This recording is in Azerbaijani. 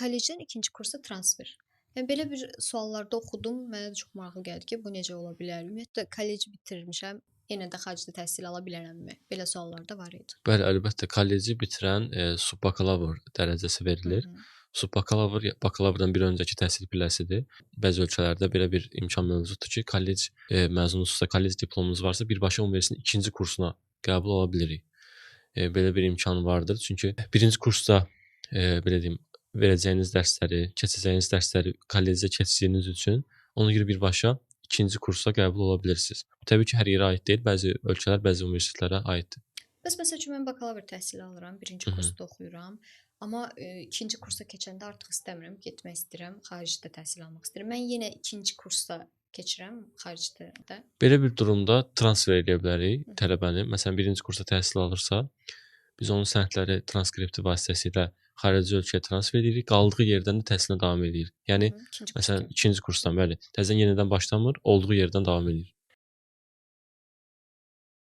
kollecdən ikinci kursa transfer. Yəni belə bir suallarda oxudum, mənə də çox maraqlı gəldi ki, bu necə ola bilər? Ümumiyyətlə kolleci bitirmişəm, yenə də xaricdə təhsil ala bilərəmmi? Belə suallar da var idi. Bəli, əlbəttə kolleci bitirən subbakalavr dərəcəsi verilir. Subbakalavr bakalavrdan bir öncəki təhsil pilləsidir. Bəzi ölkələrdə belə bir imkan mövcuddur ki, kollec məzununuzsa, kollec diplomunuz varsa, birbaşa universitetin ikinci kursuna qəbul ola bilirik. Belə bir imkan vardır. Çünki birinci kursda belə deyim, verəcəyiniz dərsləri, keçəcəyiniz dərsləri kollecdə keçdiyiniz üçün ona görə birbaşa ikinci kursa qəbul ola bilirsiniz. Təbii ki, hər yerə aid deyil, bəzi ölkələr, bəzi universitetlərə aiddir. Bəs məsəl üçün mən bakalavr təhsili alıram, birinci kursda oxuyuram, amma ikinci kursa keçəndə artıq istəmirəm, getmək istəyirəm, xaricdə təhsil almaq istəyirəm. Mən yenə ikinci kursa keçirəm xaricdə də. Belə bir durumda transfer edə bilərik tələbəni. Məsələn, birinci kursa təhsil alırsa, biz onun sənədləri transkripti vasitəsilə xarici ölkəyə transfer edirik, qaldığı yerdən də təhsilinə davam edir. Yəni məsələn, ikinci kursdan, bəli, təzədən yenidən başlamır, olduğu yerdən davam edir.